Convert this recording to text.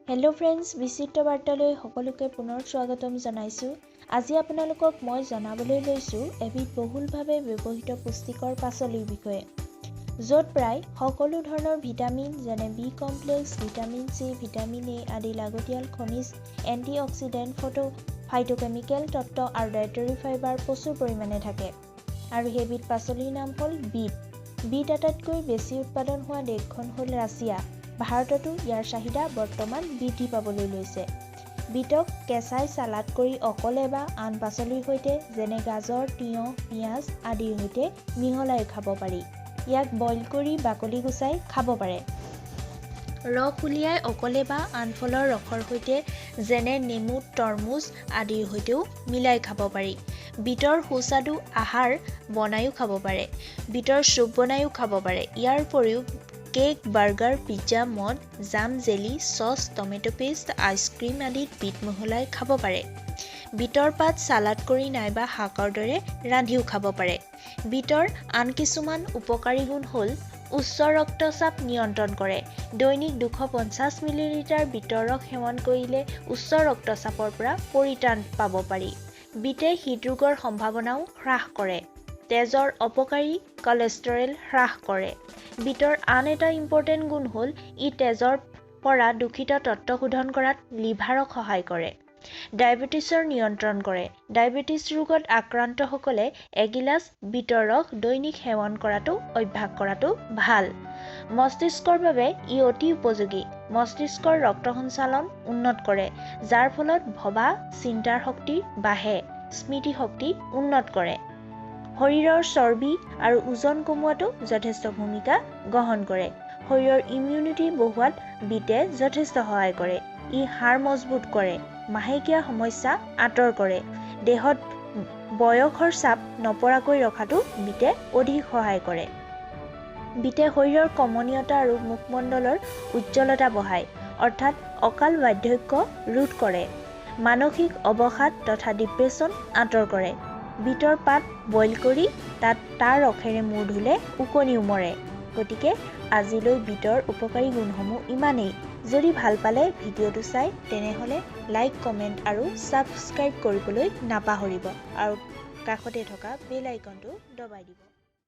Hello' friends, বিচিত্ৰ বাৰ্তালৈ সকলোকে পুনৰ স্বাগতম জনাইছোঁ। আজি আপোনালোকক মই জনাবলৈ লৈছোঁ এবিধ বহুলভাৱে ব্যৱহৃত পুষ্টিকৰ পাচলিৰ বিষয়ে, য'ত প্ৰায় সকলো ধৰণৰ ভিটামিন যেনে B complex, vitamin C, vitamin A আদি লাগতিয়াল খনিজ, এণ্টিঅক্সিডেণ্ট, ফাইটোকেমিকেল তত্ত্ব আৰু ডায়েটৰী ফাইবাৰ প্ৰচুৰ পৰিমাণে থাকে। আৰু সেইবিধ পাচলিৰ নাম হ'ল বিট। বিট আটাইতকৈ বেছি উৎপাদন হোৱা দেশখন হ'ল ৰাছিয়া। ভাৰততো ইয়াৰ চাহিদা বৰ্তমান বৃদ্ধি পাবলৈ লৈছে। বিটক কেঁচাই চালাড কৰি অকলে বা আন পাচলিৰ সৈতে যেনে গাজৰ, তিয়ঁহ, পিঁয়াজ আদিৰ সৈতে মিহলাই খাব পাৰি। ইয়াক বইল কৰি বাকলি গুচাই খাব পাৰে। ৰস উলিয়াই অকলে বা আন ফলৰ ৰসৰ সৈতে যেনে নেমু, তৰমুজ আদিৰ সৈতেও মিলাই খাব পাৰি। বিটৰ সুস্বাদু আহাৰ বনায়ো খাব পাৰে। বিটৰ চুপ বনায়ো খাব পাৰে। ইয়াৰ উপৰিও কেক, বাৰ্গাৰ, পিজ্জা, মদ, jam, jelly, sauce, tomato paste, ice cream আদিত বিট মিহলাই খাব পাৰে। বিটৰ পাত চালাড কৰি নাইবা শাকৰ দৰে ৰান্ধিও খাব পাৰে। বিটৰ আন কিছুমান উপকাৰী গুণ হ'ল উচ্চ ৰক্তচাপ নিয়ন্ত্ৰণ কৰে। দৈনিক 250 মিলিলিটাৰ বিটৰ ৰস সেৱন কৰিলে উচ্চ ৰক্তচাপৰ পৰা পৰিত্ৰাণ পাব পাৰি। বিটে হৃদৰোগৰ সম্ভাৱনাও হ্ৰাস কৰে। তেজৰ অপকাৰী কলেষ্টৰেল হ্ৰাস কৰে। বিটৰ আন এটা ইম্পৰ্টেণ্ট গুণ হ'ল ই তেজৰ পৰা দূষিত তত্ত্ব শোধন কৰাত লিভাৰক সহায় কৰে। ডায়েবেটিছৰ নিয়ন্ত্ৰণ কৰে। ডায়েবেটিছ ৰোগত আক্ৰান্তসকলে এগিলাচ বিটৰ ৰস দৈনিক সেৱন কৰাটো অভ্যাস কৰাটো ভাল। মস্তিষ্কৰ বাবে ই অতি উপযোগী। মস্তিষ্কৰ ৰক্ত সঞ্চালন উন্নত কৰে, যাৰ ফলত ভবা চিন্তাৰ শক্তি বাঢ়ে, স্মৃতি শক্তি উন্নত কৰে। শৰীৰৰ চৰ্বি আৰু ওজন কমোৱাটো যথেষ্ট ভূমিকা গ্ৰহণ কৰে। শৰীৰৰ ইমিউনিটি বঢ়োৱাত বিটে যথেষ্ট সহায় কৰে। ই হাড় মজবুত কৰে, মাহেকীয়া সমস্যা আঁতৰ কৰে। দেহত বয়সৰ চাপ নপৰাকৈ ৰখাটো বিটে অধিক সহায় কৰে। বিটে শৰীৰৰ কমনীয়তা আৰু মুখমণ্ডলৰ উজ্জ্বলতা বঢ়ায়, অৰ্থাৎ অকাল বাৰ্ধক্য ৰোধ কৰে। মানসিক অৱসাদ তথা ডিপ্ৰেছন আঁতৰ কৰে। বিটৰ পাত বইল কৰি তাৰ ৰসেৰে মূৰ ধুলে ওকণিও মৰে। গতিকে আজিলৈ বিটৰ উপকাৰী গুণসমূহ ইমানেই। যদি ভাল পালে ভিডিঅ'টো চাই তেনেহ'লে লাইক, কমেণ্ট আৰু ছাবস্ক্ৰাইব কৰিবলৈ নাপাহৰিব আৰু কাষতে থকা বেল আইকনটো দবাই দিব।